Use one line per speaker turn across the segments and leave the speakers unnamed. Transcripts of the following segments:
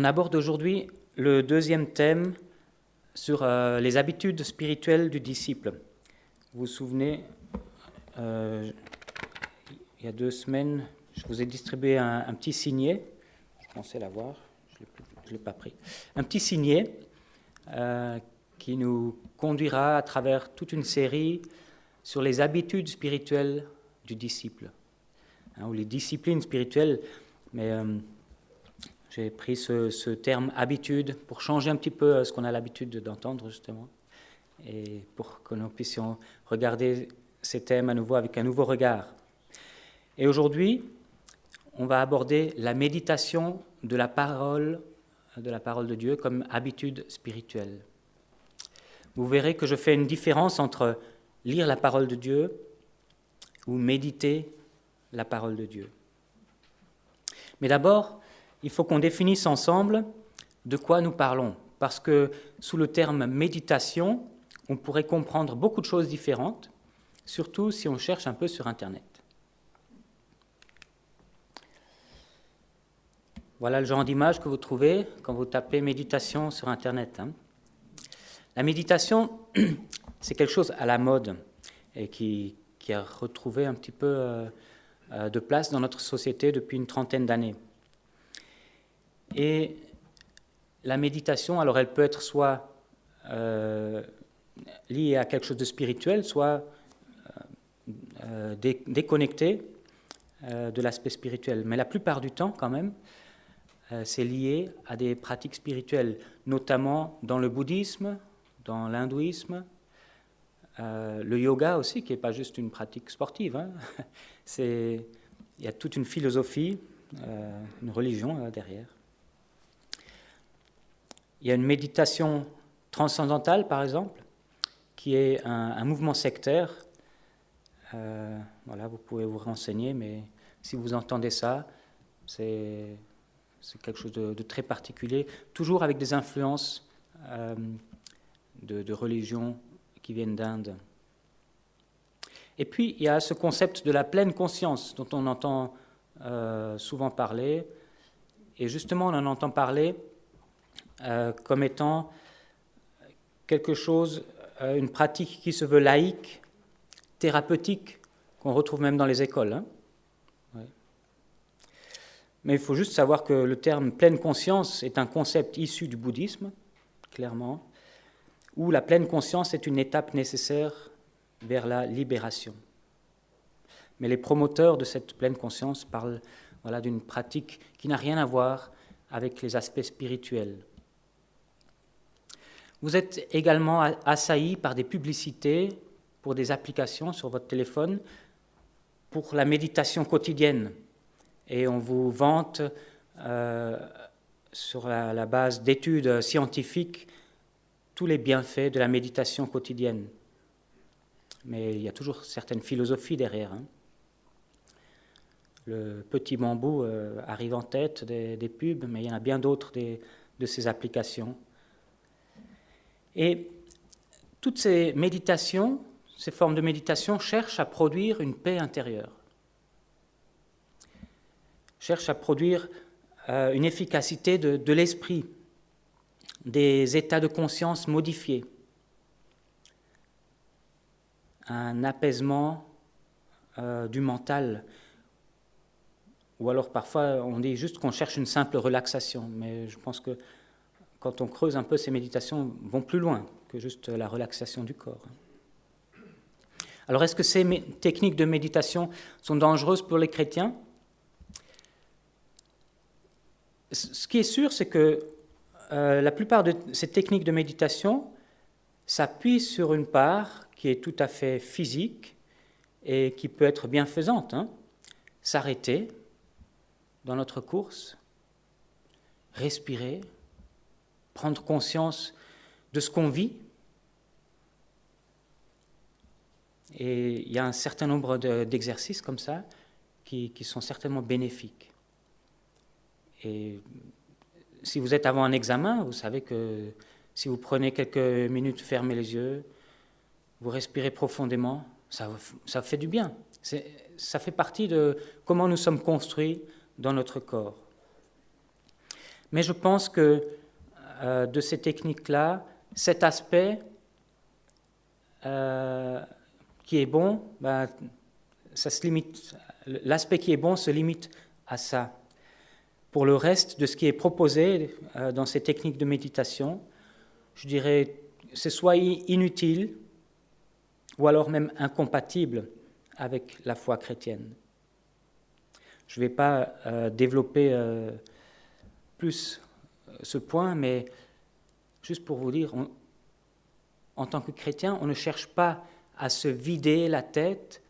On aborde aujourd'hui le deuxième thème sur les habitudes spirituelles du disciple. Vous vous souvenez, il y a 2 semaines, je vous ai distribué un petit signet. Je pensais l'avoir, je ne l'ai pas pris. Un petit signet qui nous conduira à travers toute une série sur les habitudes spirituelles du disciple, ou les disciplines spirituelles, mais j'ai pris ce terme « habitude » pour changer un petit peu ce qu'on a l'habitude d'entendre, justement, et pour que nous puissions regarder ces thèmes à nouveau avec un nouveau regard. Et aujourd'hui, on va aborder la méditation de la parole de Dieu comme habitude spirituelle. Vous verrez que je fais une différence entre lire la parole de Dieu ou méditer la parole de Dieu. Mais d'abord, il faut qu'on définisse ensemble de quoi nous parlons, parce que sous le terme méditation, on pourrait comprendre beaucoup de choses différentes, surtout si on cherche un peu sur Internet. Voilà le genre d'image que vous trouvez quand vous tapez méditation sur Internet. La méditation, c'est quelque chose à la mode et qui a retrouvé un petit peu de place dans notre société depuis une 30aine d'années. Et la méditation, alors elle peut être soit liée à quelque chose de spirituel, soit déconnectée de l'aspect spirituel. Mais la plupart du temps, quand même, c'est lié à des pratiques spirituelles, notamment dans le bouddhisme, dans l'hindouisme, le yoga aussi, qui n'est pas juste une pratique sportive. Il y a toute une philosophie, une religion derrière. Il y a une méditation transcendantale, par exemple, qui est un mouvement sectaire. Voilà, vous pouvez vous renseigner, mais si vous entendez ça, c'est quelque chose de très particulier, toujours avec des influences de religions qui viennent d'Inde. Et puis, il y a ce concept de la pleine conscience dont on entend souvent parler, et justement, on en entend parler comme étant quelque chose, une pratique qui se veut laïque, thérapeutique, qu'on retrouve même dans les écoles. Ouais. Mais il faut juste savoir que le terme « pleine conscience » est un concept issu du bouddhisme, clairement, où la pleine conscience est une étape nécessaire vers la libération. Mais les promoteurs de cette pleine conscience parlent d'une pratique qui n'a rien à voir avec les aspects spirituels. Vous êtes également assaillis par des publicités pour des applications sur votre téléphone pour la méditation quotidienne. Et on vous vante sur la base d'études scientifiques tous les bienfaits de la méditation quotidienne. Mais il y a toujours certaines philosophies derrière. Le petit bambou arrive en tête des pubs, mais il y en a bien d'autres de ces applications. Et toutes ces méditations, ces formes de méditation cherchent à produire une paix intérieure, cherchent à produire une efficacité de l'esprit, des états de conscience modifiés, un apaisement du mental, ou alors parfois on dit juste qu'on cherche une simple relaxation, mais je pense que quand on creuse un peu, ces méditations vont plus loin que juste la relaxation du corps. Alors est-ce que ces techniques de méditation sont dangereuses pour les chrétiens ? Ce qui est sûr, c'est que la plupart de ces techniques de méditation s'appuient sur une part qui est tout à fait physique et qui peut être bienfaisante. S'arrêter dans notre course, respirer, prendre conscience de ce qu'on vit. Et il y a un certain nombre d'exercices comme ça qui sont certainement bénéfiques. Et si vous êtes avant un examen, vous savez que si vous prenez quelques minutes, fermez les yeux, vous respirez profondément, ça fait du bien. Ça fait partie de comment nous sommes construits dans notre corps. Mais je pense que de ces techniques-là, cet aspect qui est bon, ça se limite. L'aspect qui est bon se limite à ça. Pour le reste de ce qui est proposé dans ces techniques de méditation, je dirais c'est soit inutile ou alors même incompatible avec la foi chrétienne. Je ne vais pas développer plus ce point, mais juste pour vous dire, en tant que chrétien, on ne cherche pas à se vider la tête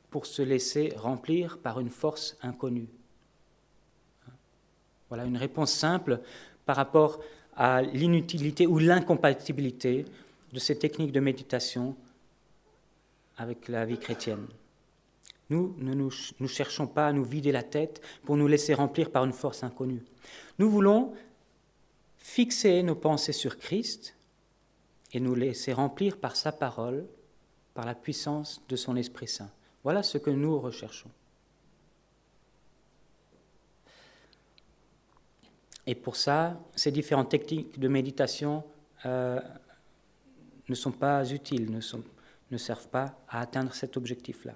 pour se laisser remplir par une force inconnue. Voilà une réponse simple par rapport à l'inutilité ou l'incompatibilité de ces techniques de méditation avec la vie chrétienne. Nous ne cherchons pas à nous vider la tête pour nous laisser remplir par une force inconnue. Nous voulons fixer nos pensées sur Christ et nous laisser remplir par sa parole, par la puissance de son Esprit Saint. Voilà ce que nous recherchons. Et pour ça, ces différentes techniques de méditation ne sont pas utiles, ne servent pas à atteindre cet objectif-là.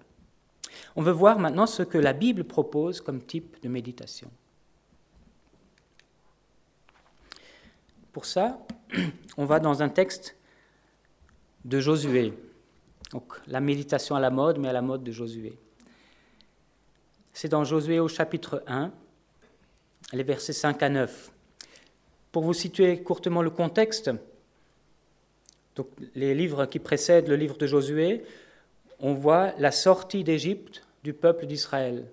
On veut voir maintenant ce que la Bible propose comme type de méditation. Pour ça, on va dans un texte de Josué. Donc, la méditation à la mode, mais à la mode de Josué. C'est dans Josué au chapitre 1, les versets 5 à 9. Pour vous situer courtement le contexte, donc les livres qui précèdent le livre de Josué, on voit la sortie d'Égypte du peuple d'Israël.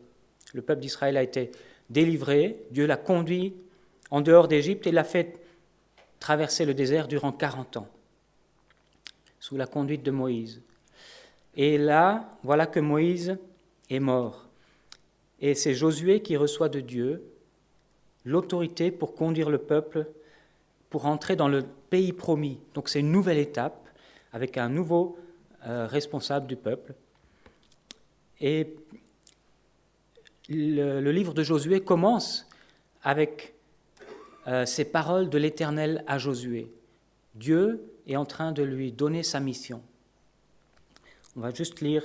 Le peuple d'Israël a été délivré, Dieu l'a conduit en dehors d'Égypte et l'a fait traverser le désert durant 40 ans, sous la conduite de Moïse. Et là, voilà que Moïse est mort. Et c'est Josué qui reçoit de Dieu l'autorité pour conduire le peuple, pour entrer dans le pays promis. Donc c'est une nouvelle étape, avec un nouveau responsable du peuple. Et le livre de Josué commence avec ces paroles de l'Éternel à Josué. Dieu est en train de lui donner sa mission. On va juste lire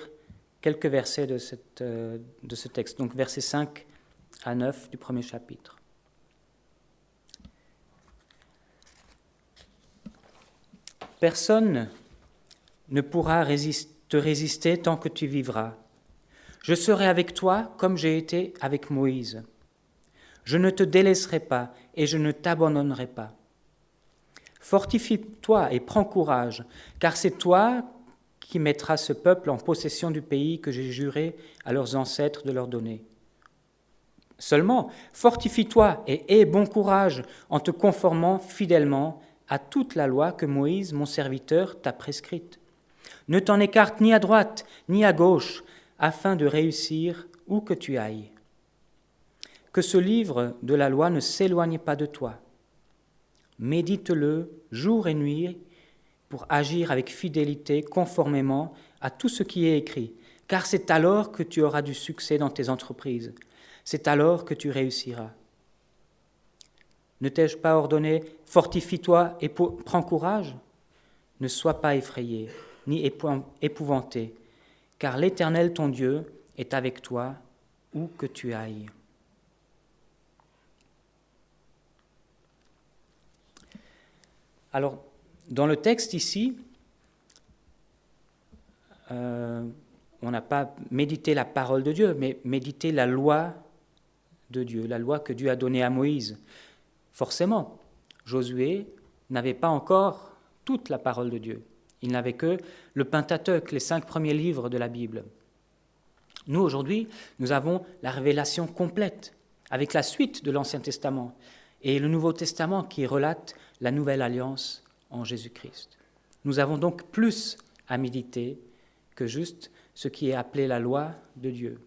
quelques versets de ce texte, donc versets 5 à 9 du premier chapitre. Personne ne pourra te résister tant que tu vivras. Je serai avec toi comme j'ai été avec Moïse. Je ne te délaisserai pas et je ne t'abandonnerai pas. Fortifie-toi et prends courage, car c'est toi qui mettras ce peuple en possession du pays que j'ai juré à leurs ancêtres de leur donner. Seulement, fortifie-toi et aie bon courage en te conformant fidèlement à toute la loi que Moïse, mon serviteur, t'a prescrite. Ne t'en écarte ni à droite ni à gauche, afin de réussir où que tu ailles. Que ce livre de la loi ne s'éloigne pas de toi. Médite-le jour et nuit pour agir avec fidélité conformément à tout ce qui est écrit, car c'est alors que tu auras du succès dans tes entreprises. C'est alors que tu réussiras. Ne t'ai-je pas ordonné, fortifie-toi et prends courage? Ne sois pas effrayé, ni épouvanté, car l'Éternel ton Dieu est avec toi où que tu ailles. Alors, dans le texte ici, on n'a pas médité la parole de Dieu, mais médité la loi de Dieu, la loi que Dieu a donnée à Moïse. Forcément, Josué n'avait pas encore toute la parole de Dieu. Il n'avait que le Pentateuque, les 5 premiers livres de la Bible. Nous, aujourd'hui, nous avons la révélation complète, avec la suite de l'Ancien Testament et le Nouveau Testament qui relate la nouvelle alliance en Jésus-Christ. Nous avons donc plus à méditer que juste ce qui est appelé la loi de Dieu.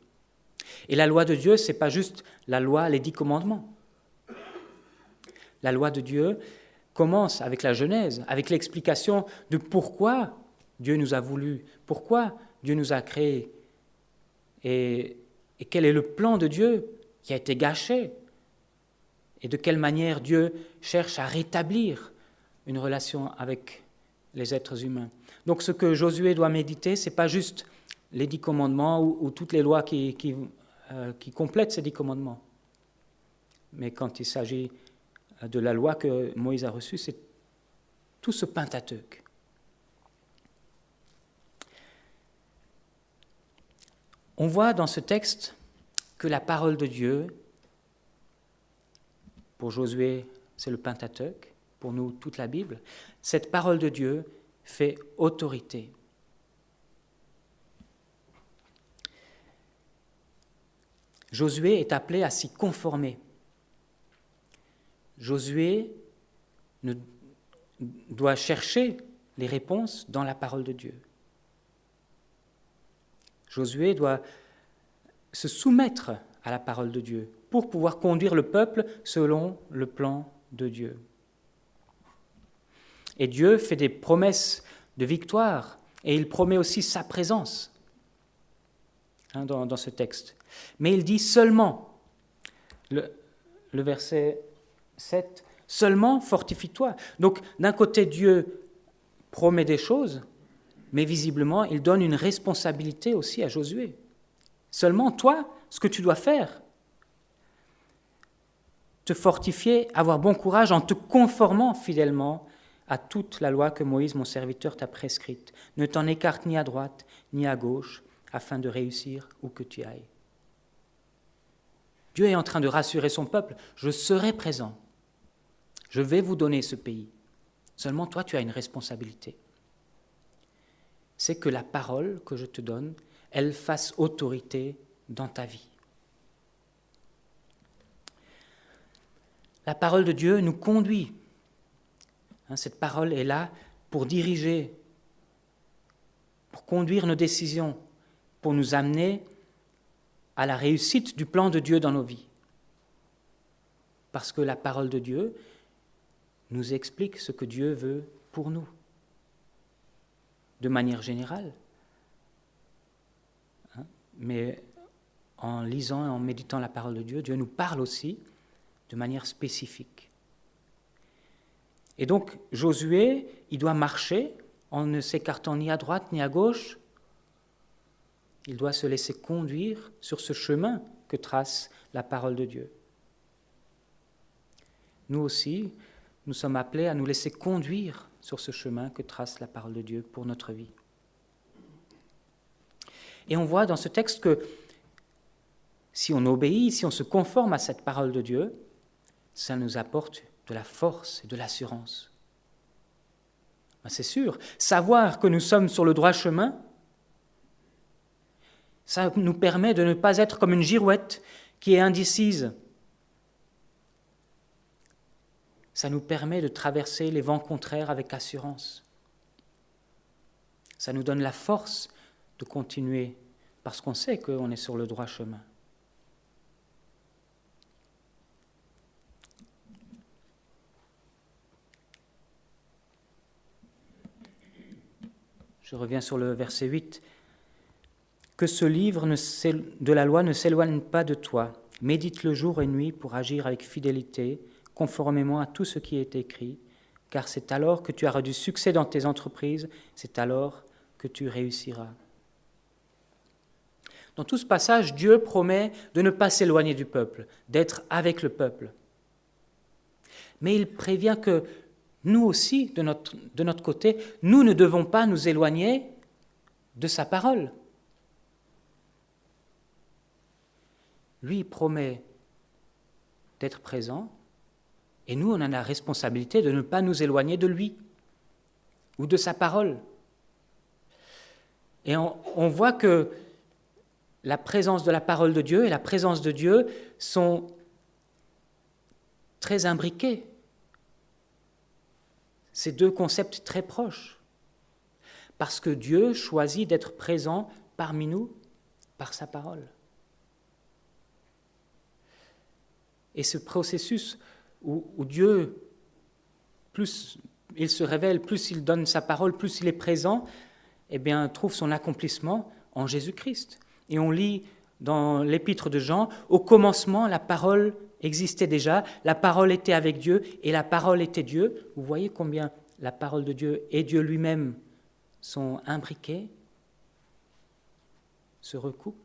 Et la loi de Dieu, ce n'est pas juste la loi, les 10 commandements. La loi de Dieu commence avec la Genèse, avec l'explication de pourquoi Dieu nous a voulu, pourquoi Dieu nous a créés, et quel est le plan de Dieu qui a été gâché, et de quelle manière Dieu cherche à rétablir une relation avec les êtres humains. Donc ce que Josué doit méditer, ce n'est pas juste les 10 commandements ou toutes les lois qui complètent ces 10 commandements. Mais quand il s'agit de la loi que Moïse a reçue, c'est tout ce Pentateuque. On voit dans ce texte que la parole de Dieu, pour Josué, c'est le Pentateuque, pour nous, toute la Bible, cette parole de Dieu fait autorité. Josué est appelé à s'y conformer. Josué doit chercher les réponses dans la parole de Dieu. Josué doit se soumettre à la parole de Dieu pour pouvoir conduire le peuple selon le plan de Dieu. Et Dieu fait des promesses de victoire et il promet aussi sa présence dans ce texte. Mais il dit seulement, le verset 7, seulement fortifie-toi. Donc d'un côté Dieu promet des choses, mais visiblement il donne une responsabilité aussi à Josué. Seulement toi, ce que tu dois faire, te fortifier, avoir bon courage en te conformant fidèlement à toute la loi que Moïse, mon serviteur, t'a prescrite. Ne t'en écarte ni à droite ni à gauche, afin de réussir où que tu ailles. Dieu est en train de rassurer son peuple. Je serai présent. Je vais vous donner ce pays. Seulement toi, tu as une responsabilité. C'est que la parole que je te donne, elle fasse autorité dans ta vie. La parole de Dieu nous conduit. Cette parole est là pour diriger, pour conduire nos décisions, pour nous amener à la réussite du plan de Dieu dans nos vies. Parce que la parole de Dieu nous explique ce que Dieu veut pour nous, de manière générale. Mais en lisant et en méditant la parole de Dieu, Dieu nous parle aussi de manière spécifique. Et donc, Josué, il doit marcher en ne s'écartant ni à droite ni à gauche. Il doit se laisser conduire sur ce chemin que trace la parole de Dieu. Nous aussi, nous sommes appelés à nous laisser conduire sur ce chemin que trace la parole de Dieu pour notre vie. Et on voit dans ce texte que si on obéit, si on se conforme à cette parole de Dieu, ça nous apporte de la force et de l'assurance. C'est sûr, savoir que nous sommes sur le droit chemin, ça nous permet de ne pas être comme une girouette qui est indécise. Ça nous permet de traverser les vents contraires avec assurance. Ça nous donne la force de continuer parce qu'on sait qu'on est sur le droit chemin. Je reviens sur le verset 8. Que ce livre de la loi ne s'éloigne pas de toi. Médite-le jour et nuit pour agir avec fidélité, conformément à tout ce qui est écrit, car c'est alors que tu auras du succès dans tes entreprises, c'est alors que tu réussiras. Dans tout ce passage, Dieu promet de ne pas s'éloigner du peuple, d'être avec le peuple. Mais il prévient que nous aussi, de notre côté, nous ne devons pas nous éloigner de sa parole. Lui promet d'être présent, et nous, on a la responsabilité de ne pas nous éloigner de lui ou de sa parole. Et on voit que la présence de la parole de Dieu et la présence de Dieu sont très imbriqués. Ces deux concepts très proches. Parce que Dieu choisit d'être présent parmi nous par sa parole. Et ce processus où Dieu, plus il se révèle, plus il donne sa parole, plus il est présent, eh bien, trouve son accomplissement en Jésus-Christ. Et on lit dans l'épître de Jean, au commencement, la parole existait déjà, la parole était avec Dieu et la parole était Dieu. Vous voyez combien la parole de Dieu et Dieu lui-même sont imbriqués, se recoupent.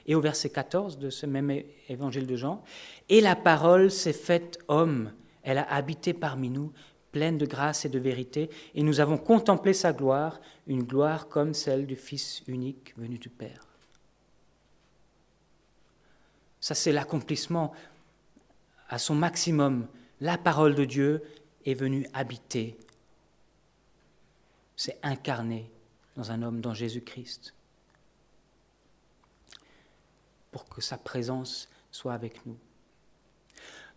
Et au verset 14 de ce même évangile de Jean, « Et la parole s'est faite homme, elle a habité parmi nous, pleine de grâce et de vérité, et nous avons contemplé sa gloire, une gloire comme celle du Fils unique venu du Père. » Ça, c'est l'accomplissement à son maximum. La parole de Dieu est venue habiter, s'est incarnée dans un homme, dans Jésus-Christ, pour que sa présence soit avec nous.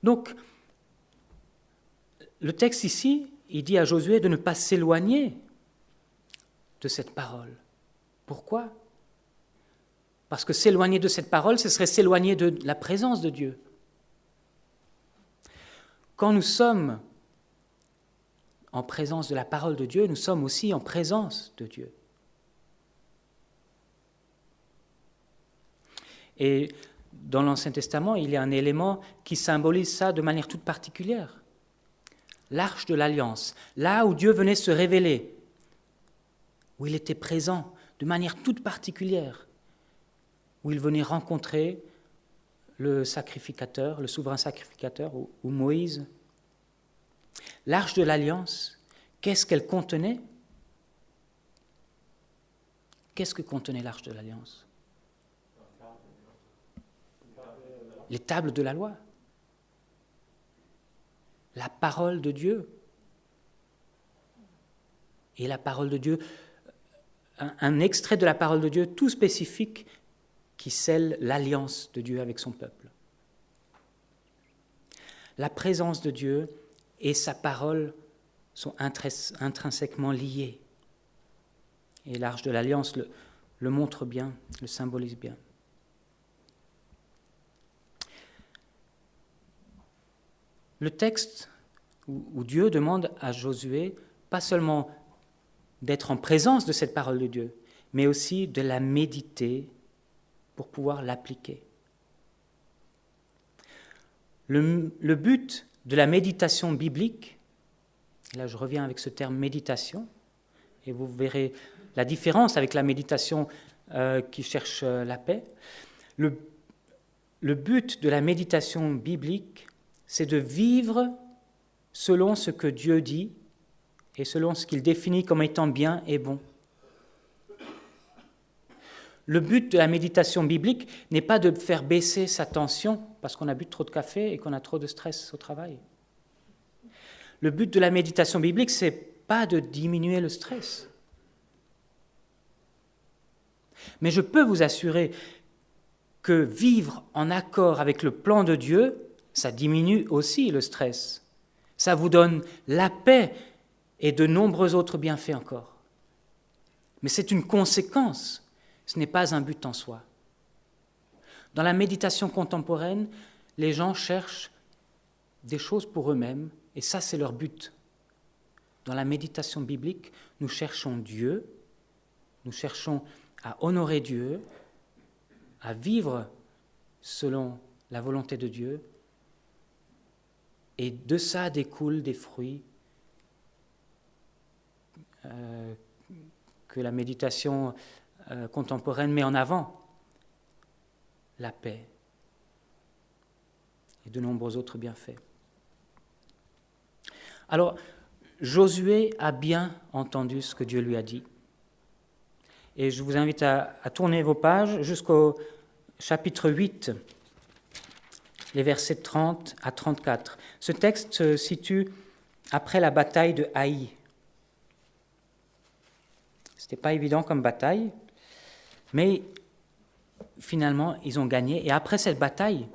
Donc, le texte ici, il dit à Josué de ne pas s'éloigner de cette parole. Pourquoi ? Parce que s'éloigner de cette parole, ce serait s'éloigner de la présence de Dieu. Quand nous sommes en présence de la parole de Dieu, nous sommes aussi en présence de Dieu. Et dans l'Ancien Testament, il y a un élément qui symbolise ça de manière toute particulière. L'arche de l'Alliance, là où Dieu venait se révéler, où il était présent de manière toute particulière, où il venait rencontrer le sacrificateur, le souverain sacrificateur, ou Moïse. L'arche de l'Alliance, qu'est-ce qu'elle contenait ? Qu'est-ce que contenait l'arche de l'Alliance ? Les tables de la loi. La parole de Dieu. Et la parole de Dieu, un extrait de la parole de Dieu tout spécifique qui scelle l'alliance de Dieu avec son peuple. La présence de Dieu et sa parole sont intrinsèquement liées. Et l'arche de l'Alliance le montre bien, le symbolise bien. Le texte où Dieu demande à Josué pas seulement d'être en présence de cette parole de Dieu, mais aussi de la méditer pour pouvoir l'appliquer. Le but de la méditation biblique, et là je reviens avec ce terme méditation, et vous verrez la différence avec la méditation qui cherche la paix. Le but de la méditation biblique, c'est de vivre selon ce que Dieu dit et selon ce qu'il définit comme étant bien et bon. Le but de la méditation biblique n'est pas de faire baisser sa tension parce qu'on a bu trop de café et qu'on a trop de stress au travail. Le but de la méditation biblique, c'est pas de diminuer le stress. Mais je peux vous assurer que vivre en accord avec le plan de Dieu, ça diminue aussi le stress. Ça vous donne la paix et de nombreux autres bienfaits encore. Mais c'est une conséquence. Ce n'est pas un but en soi. Dans la méditation contemporaine, les gens cherchent des choses pour eux-mêmes, et ça, c'est leur but. Dans la méditation biblique, nous cherchons Dieu, nous cherchons à honorer Dieu, à vivre selon la volonté de Dieu, et de ça découlent des fruits que la méditation contemporaine met en avant, la paix et de nombreux autres bienfaits. Alors, Josué a bien entendu ce que Dieu lui a dit. Et je vous invite à tourner vos pages jusqu'au chapitre 8, les versets 30 à 34. Ce texte se situe après la bataille de Haï. Ce n'était pas évident comme bataille, mais finalement, ils ont gagné. Et après cette bataille,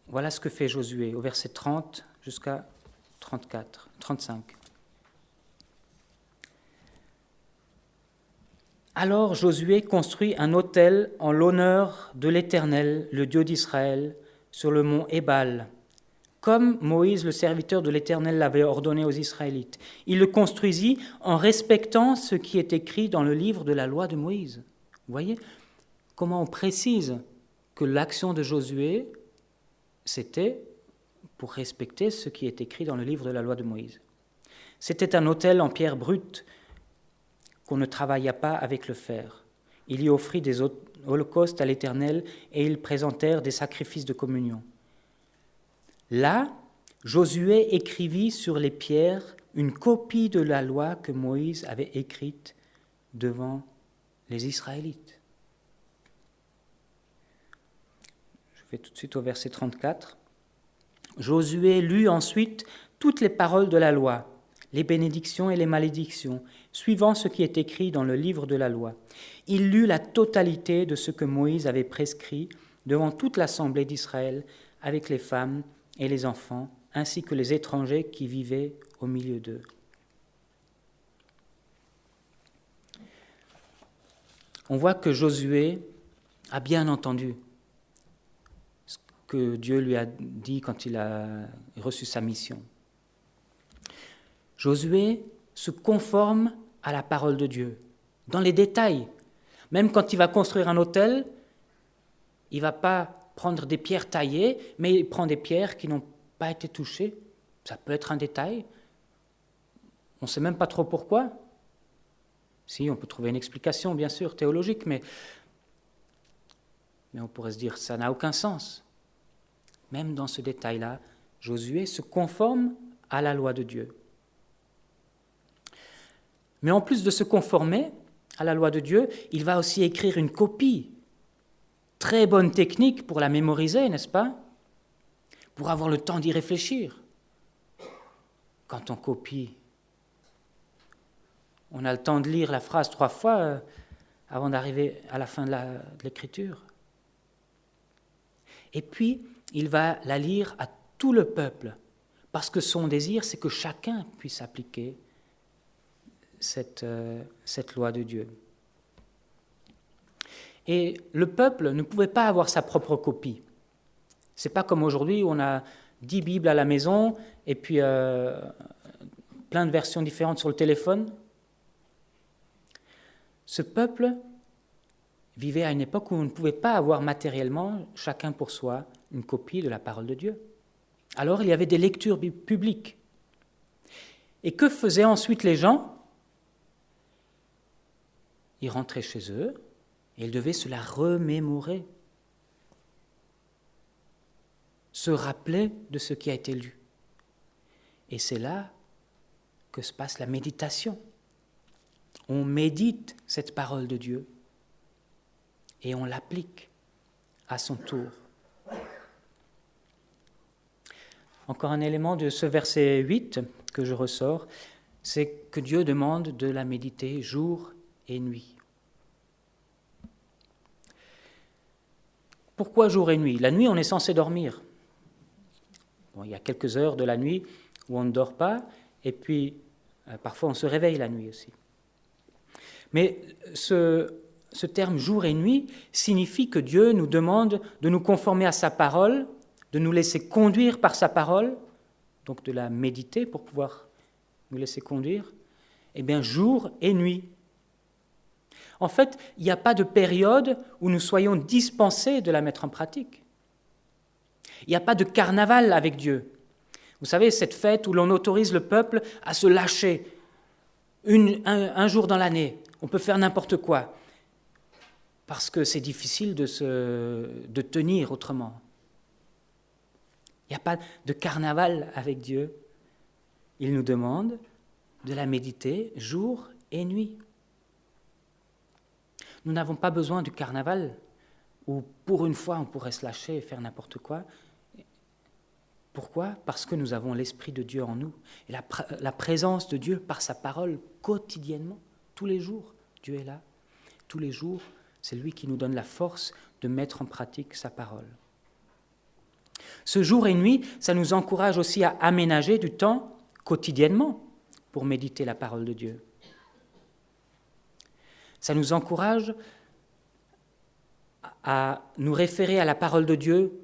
voilà ce que fait Josué, au verset 30 jusqu'à 35. Alors Josué construit un autel en l'honneur de l'Éternel, le Dieu d'Israël, sur le mont Ébal, comme Moïse, le serviteur de l'Éternel, l'avait ordonné aux Israélites. Il le construisit en respectant ce qui est écrit dans le livre de la loi de Moïse. Vous voyez comment on précise que l'action de Josué, c'était pour respecter ce qui est écrit dans le livre de la loi de Moïse. C'était un autel en pierre brute qu'on ne travailla pas avec le fer. Il y offrit des holocaustes à l'Éternel et ils présentèrent des sacrifices de communion. Là, Josué écrivit sur les pierres une copie de la loi que Moïse avait écrite devant les Israélites. Je vais tout de suite au verset 34. Josué lut ensuite toutes les paroles de la loi, les bénédictions et les malédictions, suivant ce qui est écrit dans le livre de la loi. Il lut la totalité de ce que Moïse avait prescrit devant toute l'assemblée d'Israël, avec les femmes et les enfants, ainsi que les étrangers qui vivaient au milieu d'eux. On voit que Josué a bien entendu ce que Dieu lui a dit quand il a reçu sa mission. Josué se conforme à la parole de Dieu, dans les détails. Même quand il va construire un autel, il ne va pas prendre des pierres taillées, mais il prend des pierres qui n'ont pas été touchées. Ça peut être un détail. On ne sait même pas trop pourquoi. Si, on peut trouver une explication, bien sûr, théologique, mais on pourrait se dire ça n'a aucun sens. Même dans ce détail-là, Josué se conforme à la loi de Dieu. Mais en plus de se conformer à la loi de Dieu, il va aussi écrire une copie. Très bonne technique pour la mémoriser, n'est-ce pas? Pour avoir le temps d'y réfléchir. Quand on copie, on a le temps de lire la phrase 3 fois avant d'arriver à la fin de l'écriture. Et puis, il va la lire à tout le peuple, parce que son désir, c'est que chacun puisse appliquer cette loi de Dieu. Et le peuple ne pouvait pas avoir sa propre copie. C'est pas comme aujourd'hui où on a 10 Bibles à la maison et puis plein de versions différentes sur le téléphone. Ce peuple vivait à une époque où on ne pouvait pas avoir matériellement, chacun pour soi, une copie de la parole de Dieu. Alors il y avait des lectures publiques. Et que faisaient ensuite les gens? Ils rentraient chez eux et ils devaient se la remémorer, se rappeler de ce qui a été lu. Et c'est là que se passe la méditation. On médite cette parole de Dieu et on l'applique à son tour. Encore un élément de ce verset 8 que je ressors, c'est que Dieu demande de la méditer jour et nuit. Pourquoi jour et nuit? La nuit, on est censé dormir. Bon, il y a quelques heures de la nuit où on ne dort pas, et puis parfois on se réveille la nuit aussi. Mais ce terme jour et nuit signifie que Dieu nous demande de nous conformer à sa parole, de nous laisser conduire par sa parole, donc de la méditer pour pouvoir nous laisser conduire, eh bien jour et nuit. En fait, il n'y a pas de période où nous soyons dispensés de la mettre en pratique. Il n'y a pas de carnaval avec Dieu. Vous savez, cette fête où l'on autorise le peuple à se lâcher un jour dans l'année. On peut faire n'importe quoi, parce que c'est difficile de tenir autrement. Il n'y a pas de carnaval avec Dieu. Il nous demande de la méditer jour et nuit. Nous n'avons pas besoin du carnaval où pour une fois on pourrait se lâcher et faire n'importe quoi. Pourquoi? Parce que nous avons l'Esprit de Dieu en nous et la présence de Dieu par sa parole quotidiennement, tous les jours. Dieu est là, tous les jours, c'est lui qui nous donne la force de mettre en pratique sa parole. Ce jour et nuit, ça nous encourage aussi à aménager du temps quotidiennement pour méditer la parole de Dieu. Ça nous encourage à nous référer à la parole de Dieu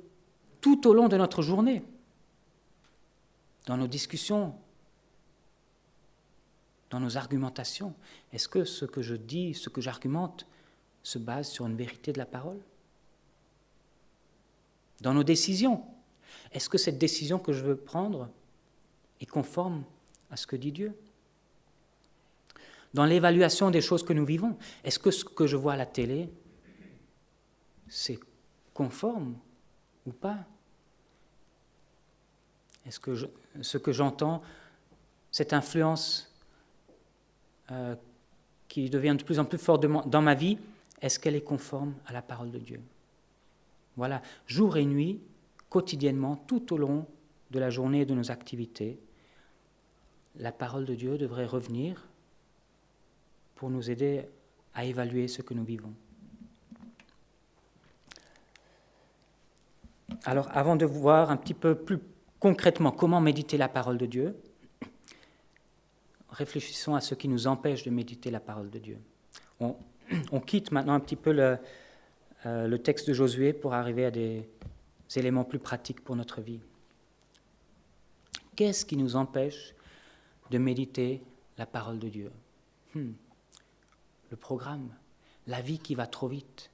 tout au long de notre journée, dans nos discussions, dans nos argumentations. Est-ce que ce que je dis, ce que j'argumente, se base sur une vérité de la parole? dans nos décisions. Est-ce que cette décision que je veux prendre est conforme à ce que dit Dieu? Dans l'évaluation des choses que nous vivons, est-ce que ce que je vois à la télé, c'est conforme ou pas? Est-ce que ce que j'entends, cette influence qui devient de plus en plus forte dans ma vie, est-ce qu'elle est conforme à la parole de Dieu? Voilà, jour et nuit, quotidiennement, tout au long de la journée et de nos activités, la parole de Dieu devrait revenir pour nous aider à évaluer ce que nous vivons. Alors, avant de voir un petit peu plus concrètement comment méditer la parole de Dieu, réfléchissons à ce qui nous empêche de méditer la parole de Dieu. On quitte maintenant un petit peu le texte de Josué pour arriver à des éléments plus pratiques pour notre vie. Qu'est-ce qui nous empêche de méditer la parole de Dieu? Le programme, la vie qui va trop vite.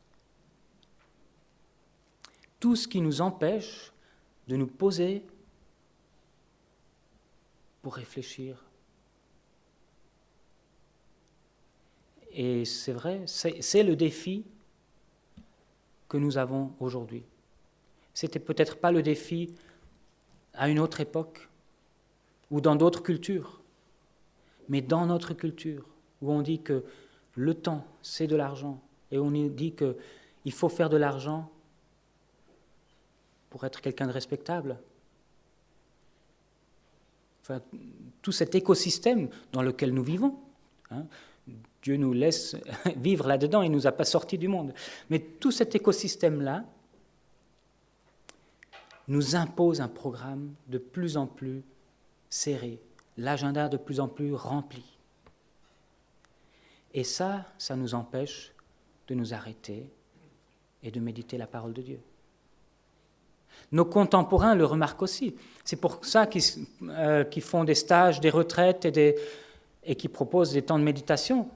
Tout ce qui nous empêche de nous poser pour réfléchir. Et c'est vrai, c'est le défi que nous avons aujourd'hui. C'était peut-être pas le défi à une autre époque ou dans d'autres cultures, mais dans notre culture, où on dit que le temps, c'est de l'argent, et on dit qu'il faut faire de l'argent pour être quelqu'un de respectable. Enfin, tout cet écosystème dans lequel nous vivons, Dieu nous laisse vivre là-dedans, il ne nous a pas sortis du monde. Mais tout cet écosystème-là nous impose un programme de plus en plus serré, l'agenda de plus en plus rempli. Et ça nous empêche de nous arrêter et de méditer la parole de Dieu. Nos contemporains le remarquent aussi. C'est pour ça qu'ils font des stages, des retraites et qui proposent des temps de méditation.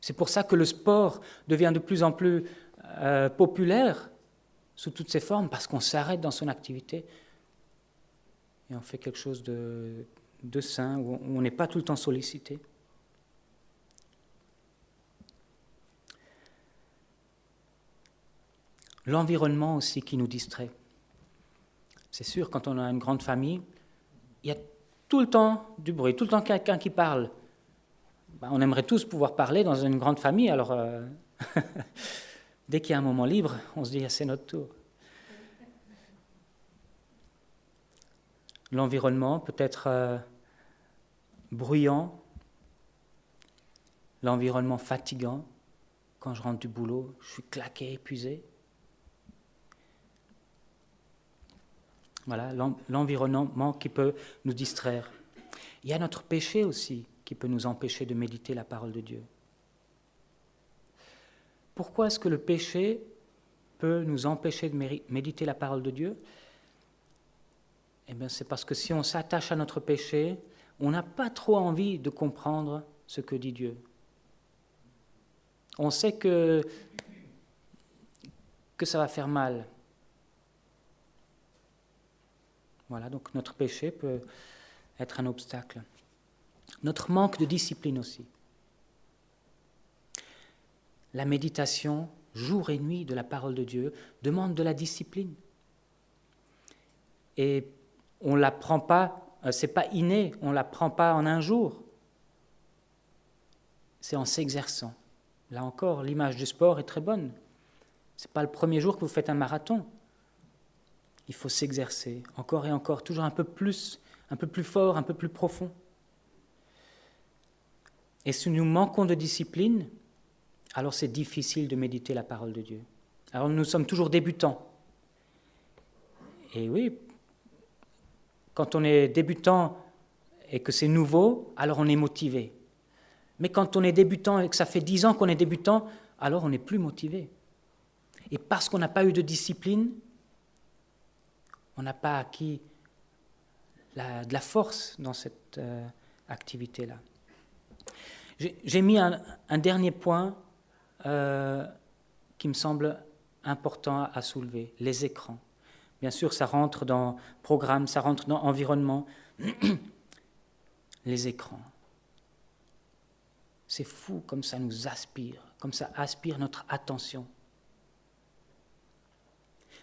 C'est pour ça que le sport devient de plus en plus populaire sous toutes ses formes, parce qu'on s'arrête dans son activité et on fait quelque chose de sain, où on n'est pas tout le temps sollicité. L'environnement aussi qui nous distrait. C'est sûr, quand on a une grande famille, il y a tout le temps du bruit, tout le temps quelqu'un qui parle. On aimerait tous pouvoir parler dans une grande famille, alors dès qu'il y a un moment libre, on se dit c'est notre tour. L'environnement peut être bruyant, l'environnement fatigant. Quand je rentre du boulot, je suis claqué, épuisé. Voilà, l'environnement qui peut nous distraire. Il y a notre péché aussi qui peut nous empêcher de méditer la parole de Dieu. Pourquoi est-ce que le péché peut nous empêcher de méditer la parole de Dieu? Eh bien, c'est parce que si on s'attache à notre péché, on n'a pas trop envie de comprendre ce que dit Dieu. On sait que ça va faire mal. Voilà, donc notre péché peut être un obstacle. Notre manque de discipline aussi. La méditation, jour et nuit de la parole de Dieu, demande de la discipline. Et on ne l'apprend pas, c'est pas inné, on ne l'apprend pas en un jour. C'est en s'exerçant. Là encore, l'image du sport est très bonne. Ce n'est pas le premier jour que vous faites un marathon. Il faut s'exercer, encore et encore, toujours un peu plus fort, un peu plus profond. Et si nous manquons de discipline, alors c'est difficile de méditer la parole de Dieu. Alors nous sommes toujours débutants. Et oui, quand on est débutant et que c'est nouveau, alors on est motivé. Mais quand on est débutant et que ça fait 10 ans qu'on est débutant, alors on n'est plus motivé. Et parce qu'on n'a pas eu de discipline, on n'a pas acquis de la force dans cette activité-là. J'ai mis un dernier point qui me semble important à soulever, les écrans. Bien sûr, ça rentre dans programme, ça rentre dans environnement. Les écrans. C'est fou comme ça nous aspire, comme ça aspire notre attention.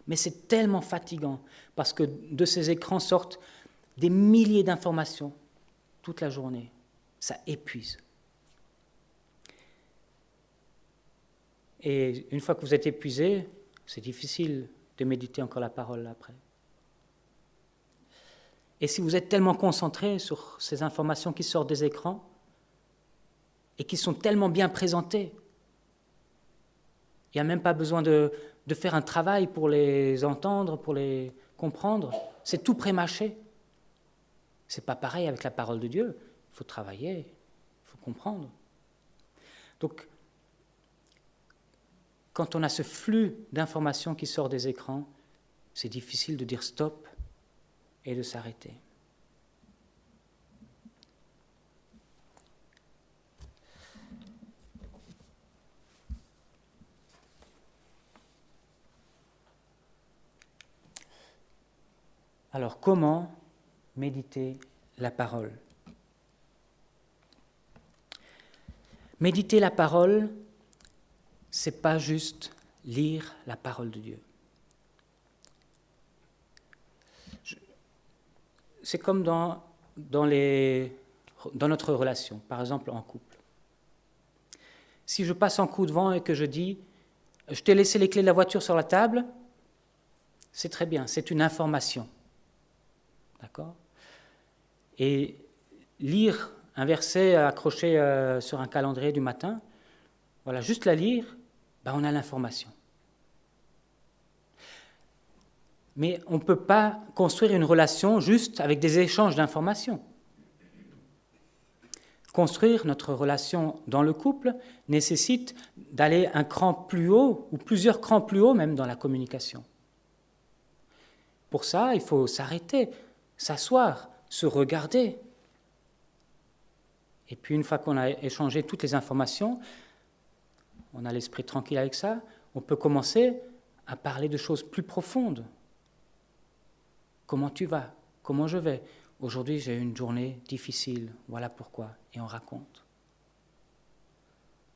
Mais c'est tellement fatigant parce que de ces écrans sortent des milliers d'informations toute la journée. Ça épuise. Et une fois que vous êtes épuisé, c'est difficile de méditer encore la parole après. Et si vous êtes tellement concentré sur ces informations qui sortent des écrans et qui sont tellement bien présentées, il n'y a même pas besoin de faire un travail pour les entendre, pour les comprendre. C'est tout prémâché. Ce n'est pas pareil avec la parole de Dieu. Il faut travailler, il faut comprendre. Donc, quand on a ce flux d'informations qui sort des écrans, c'est difficile de dire stop et de s'arrêter. Alors, comment méditer la parole? Méditer la parole, c'est pas juste lire la parole de Dieu. C'est comme dans notre relation, par exemple en couple. Si je passe un coup de vent et que je dis « je t'ai laissé les clés de la voiture sur la table », c'est très bien, c'est une information. D'accord ? Et lire un verset accroché sur un calendrier du matin, voilà, juste la lire, on a l'information. Mais on ne peut pas construire une relation juste avec des échanges d'informations. Construire notre relation dans le couple nécessite d'aller un cran plus haut, ou plusieurs crans plus haut même dans la communication. Pour ça, il faut s'arrêter, s'asseoir, se regarder. Et puis une fois qu'on a échangé toutes les informations, on a l'esprit tranquille avec ça, on peut commencer à parler de choses plus profondes. Comment tu vas? Comment je vais? Aujourd'hui, j'ai eu une journée difficile, voilà pourquoi. Et on raconte.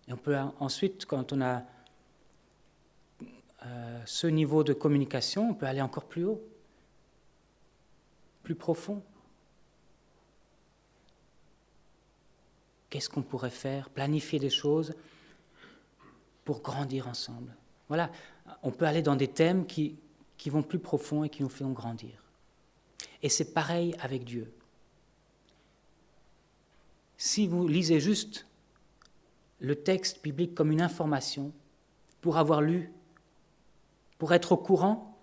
Et on peut ensuite, quand on a ce niveau de communication, on peut aller encore plus haut, plus profond. Qu'est-ce qu'on pourrait faire? Planifier des choses pour grandir ensemble. Voilà, on peut aller dans des thèmes qui vont plus profond et qui nous font grandir. Et c'est pareil avec Dieu. Si vous lisez juste le texte biblique comme une information, pour avoir lu, pour être au courant,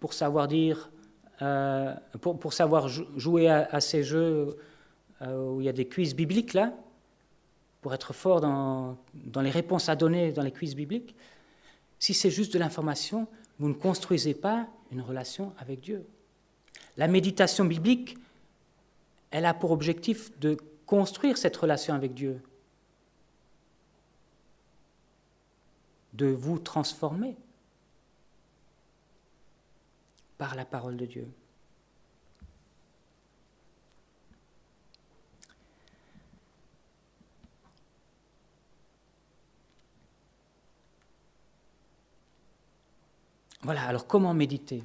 pour savoir dire, pour savoir jouer à ces jeux où il y a des quiz bibliques là, pour être fort dans les réponses à donner dans les quiz bibliques, si c'est juste de l'information, vous ne construisez pas une relation avec Dieu. La méditation biblique, elle a pour objectif de construire cette relation avec Dieu, de vous transformer par la parole de Dieu. Voilà, alors comment méditer?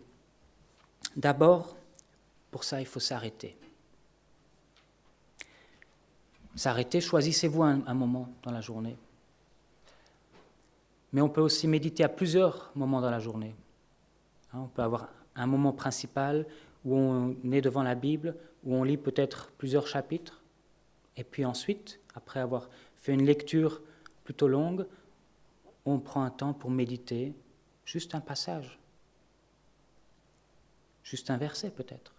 D'abord, pour ça, il faut s'arrêter. S'arrêter, choisissez-vous un moment dans la journée. Mais on peut aussi méditer à plusieurs moments dans la journée. On peut avoir un moment principal où on est devant la Bible, où on lit peut-être plusieurs chapitres, et puis ensuite, après avoir fait une lecture plutôt longue, on prend un temps pour méditer, juste un passage, juste un verset peut-être.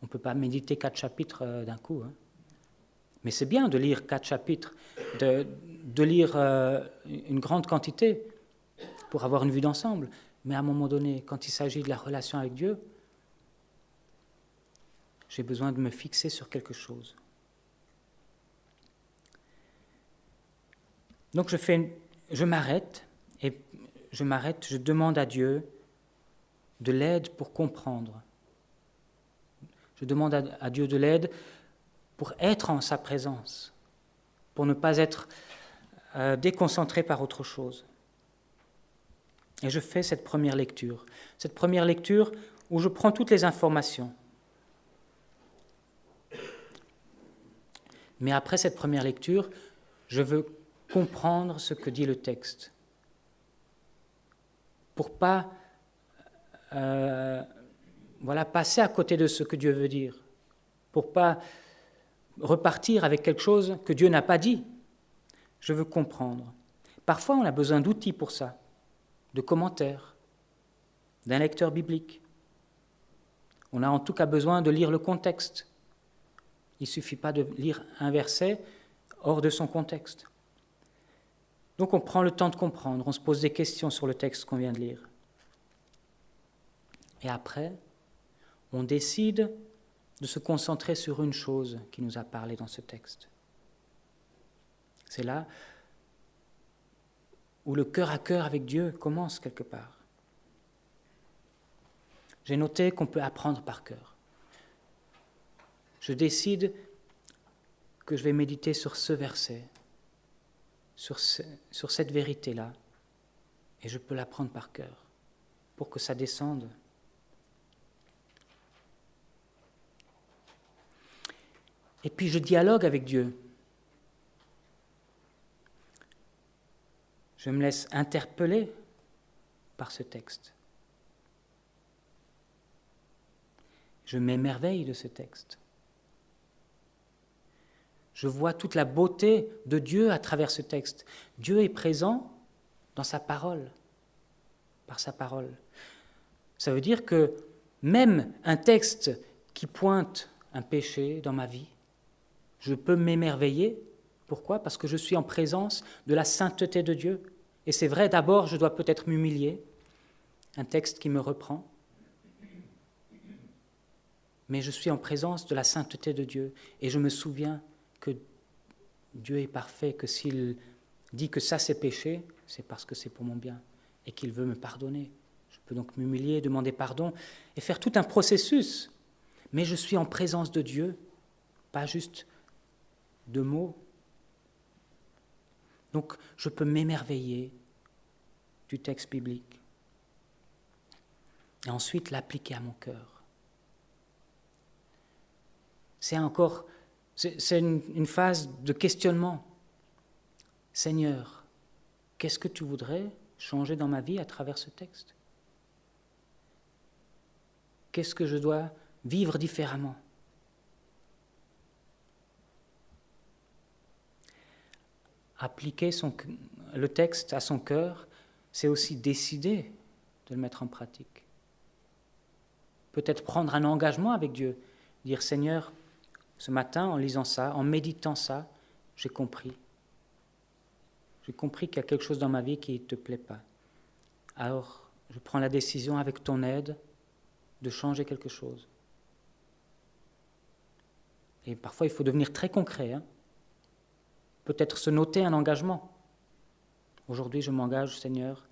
On ne peut pas méditer 4 chapitres d'un coup. Mais c'est bien de lire 4 chapitres, de lire une grande quantité pour avoir une vue d'ensemble. Mais à un moment donné, quand il s'agit de la relation avec Dieu, j'ai besoin de me fixer sur quelque chose. Donc je m'arrête et je m'arrête, je demande à Dieu de l'aide pour comprendre. Je demande à Dieu de l'aide pour être en sa présence, pour ne pas être déconcentré par autre chose. Et je fais cette première lecture où je prends toutes les informations. Mais après cette première lecture, je veux comprendre ce que dit le texte, pour pas passer à côté de ce que Dieu veut dire, pour pas repartir avec quelque chose que Dieu n'a pas dit. Je veux comprendre. Parfois, on a besoin d'outils pour ça, de commentaires, d'un lecteur biblique. On a en tout cas besoin de lire le contexte. Il ne suffit pas de lire un verset hors de son contexte. Donc on prend le temps de comprendre, on se pose des questions sur le texte qu'on vient de lire. Et après, on décide de se concentrer sur une chose qui nous a parlé dans ce texte. C'est là où le cœur à cœur avec Dieu commence quelque part. J'ai noté qu'on peut apprendre par cœur. Je décide que je vais méditer sur ce verset, sur cette vérité-là, et je peux l'apprendre par cœur, pour que ça descende. Et puis je dialogue avec Dieu. Je me laisse interpeller par ce texte. Je m'émerveille de ce texte. Je vois toute la beauté de Dieu à travers ce texte. Dieu est présent dans sa parole, par sa parole. Ça veut dire que même un texte qui pointe un péché dans ma vie, je peux m'émerveiller. Pourquoi ? Parce que je suis en présence de la sainteté de Dieu. Et c'est vrai, d'abord, je dois peut-être m'humilier. Un texte qui me reprend. Mais je suis en présence de la sainteté de Dieu. Et je me souviens que Dieu est parfait, que s'il dit que ça c'est péché, c'est parce que c'est pour mon bien et qu'il veut me pardonner. Je peux donc m'humilier, demander pardon et faire tout un processus. Mais je suis en présence de Dieu, pas juste de mots. Donc je peux m'émerveiller du texte biblique et ensuite l'appliquer à mon cœur. C'est une phase de questionnement. Seigneur, qu'est-ce que tu voudrais changer dans ma vie à travers ce texte ? Qu'est-ce que je dois vivre différemment ? Appliquer le texte à son cœur, c'est aussi décider de le mettre en pratique. Peut-être prendre un engagement avec Dieu, dire « Seigneur, ce matin, en lisant ça, en méditant ça, j'ai compris. J'ai compris qu'il y a quelque chose dans ma vie qui ne te plaît pas. Alors, je prends la décision avec ton aide de changer quelque chose. » Et parfois, il faut devenir très concret. Peut-être se noter un engagement. Aujourd'hui, je m'engage, Seigneur,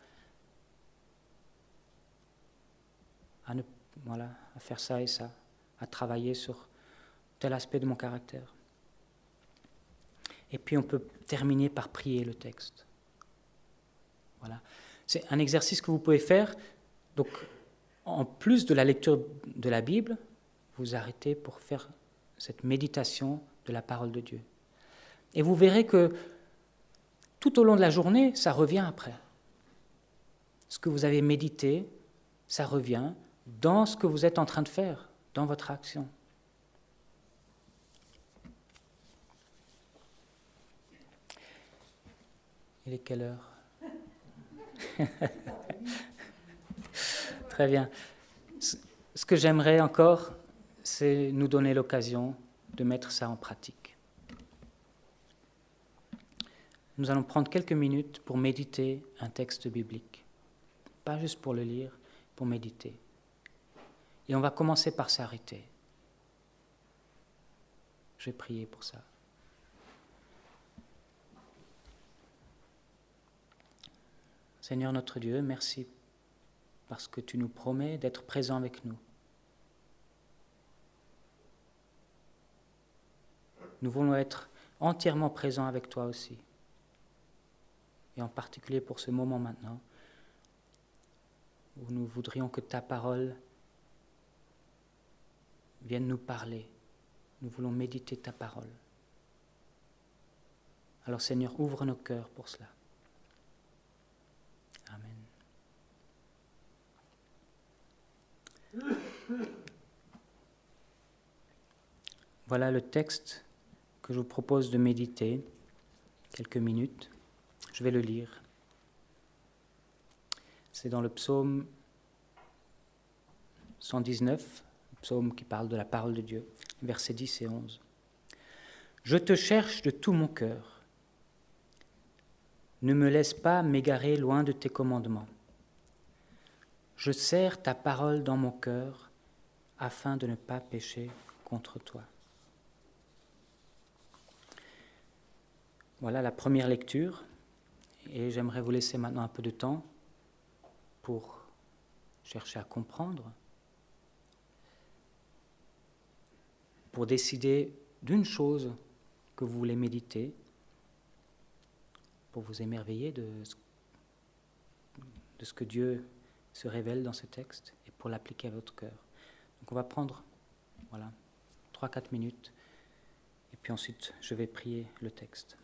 à faire ça et ça, à travailler sur tel aspect de mon caractère. Et puis on peut terminer par prier le texte. Voilà. C'est un exercice que vous pouvez faire. Donc, en plus de la lecture de la Bible, vous arrêtez pour faire cette méditation de la parole de Dieu. Et vous verrez que tout au long de la journée, ça revient après. Ce que vous avez médité, ça revient dans ce que vous êtes en train de faire, dans votre action. Il est quelle heure ? Très bien. Ce que j'aimerais encore, c'est nous donner l'occasion de mettre ça en pratique. Nous allons prendre quelques minutes pour méditer un texte biblique. Pas juste pour le lire, pour méditer. Et on va commencer par s'arrêter. Je vais prier pour ça. Seigneur notre Dieu, merci parce que tu nous promets d'être présent avec nous. Nous voulons être entièrement présents avec toi aussi. Et en particulier pour ce moment maintenant, où nous voudrions que ta parole vienne nous parler. Nous voulons méditer ta parole. Alors Seigneur, ouvre nos cœurs pour cela. Amen. Voilà le texte que je vous propose de méditer quelques minutes. Je vais le lire. C'est dans le psaume 119, le psaume qui parle de la parole de Dieu, versets 10 et 11. « Je te cherche de tout mon cœur. Ne me laisse pas m'égarer loin de tes commandements. Je serre ta parole dans mon cœur afin de ne pas pécher contre toi. » Voilà la première lecture, et j'aimerais vous laisser maintenant un peu de temps pour chercher à comprendre, pour décider d'une chose que vous voulez méditer, pour vous émerveiller de ce que Dieu se révèle dans ce texte et pour l'appliquer à votre cœur. Donc on va prendre 3-4 minutes, et puis ensuite je vais prier le texte.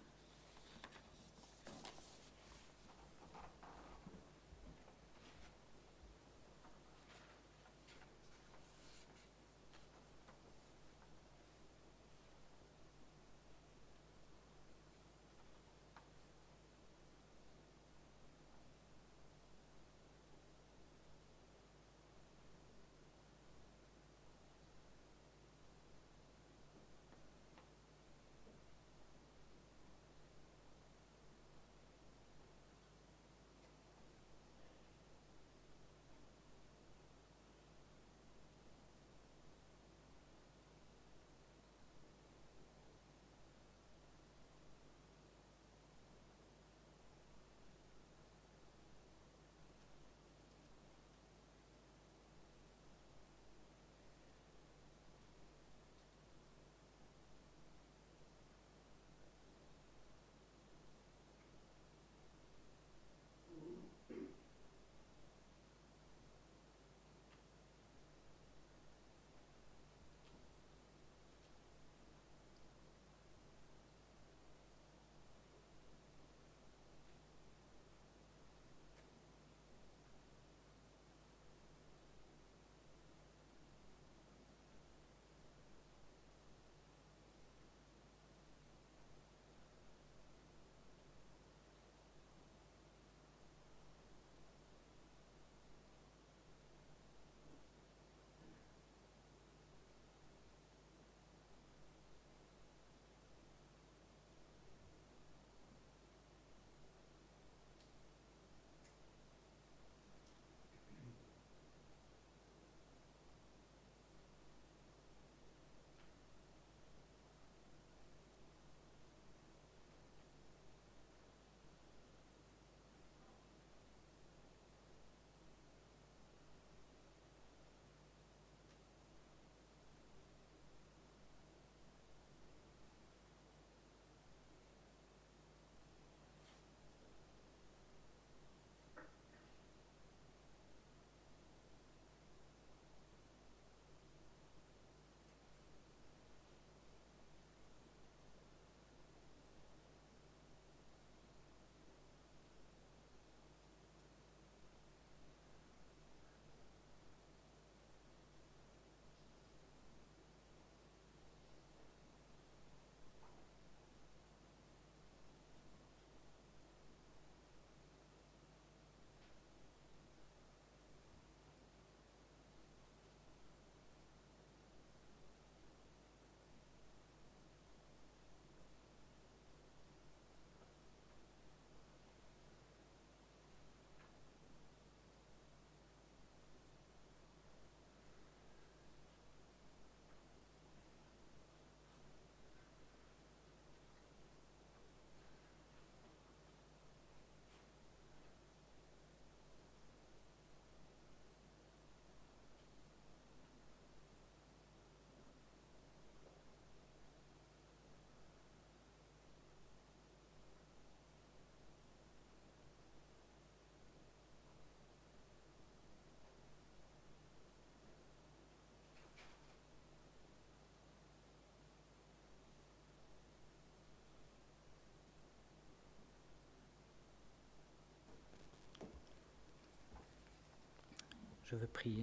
je veux prier.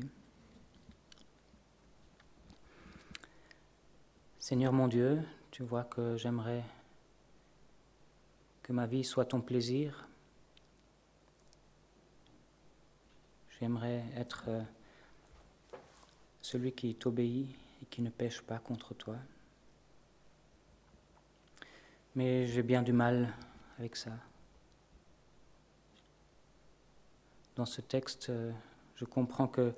Seigneur mon Dieu, tu vois que j'aimerais que ma vie soit ton plaisir. J'aimerais être celui qui t'obéit et qui ne pêche pas contre toi. Mais j'ai bien du mal avec ça. Dans ce texte, je comprends que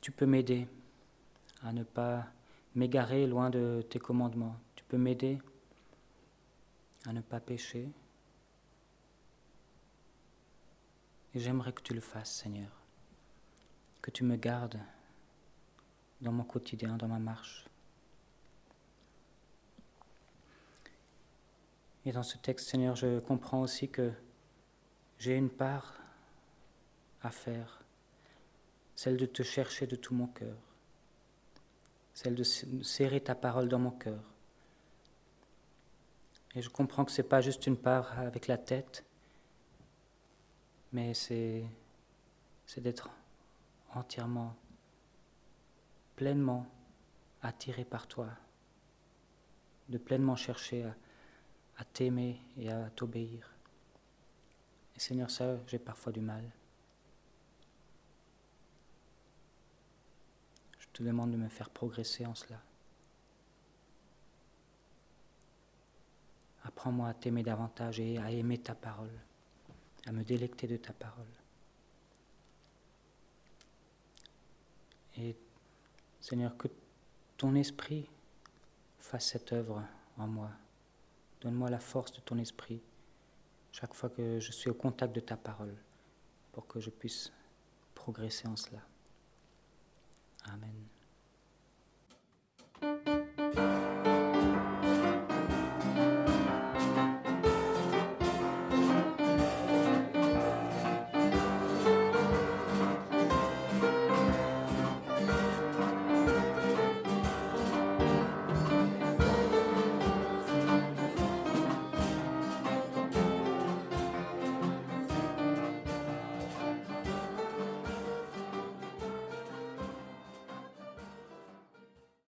tu peux m'aider à ne pas m'égarer loin de tes commandements. Tu peux m'aider à ne pas pécher. Et j'aimerais que tu le fasses, Seigneur. Que tu me gardes dans mon quotidien, dans ma marche. Et dans ce texte, Seigneur, je comprends aussi que j'ai une part à faire, celle de te chercher de tout mon cœur, celle de serrer ta parole dans mon cœur. Et je comprends que ce n'est pas juste une part avec la tête, mais c'est d'être entièrement, pleinement attiré par toi, de pleinement chercher à t'aimer et à t'obéir. Et Seigneur, ça, j'ai parfois du mal. Je te demande de me faire progresser en cela. Apprends-moi à t'aimer davantage et à aimer ta parole, à me délecter de ta parole. Et Seigneur, que ton esprit fasse cette œuvre en moi. Donne-moi la force de ton esprit chaque fois que je suis au contact de ta parole pour que je puisse progresser en cela. Amen.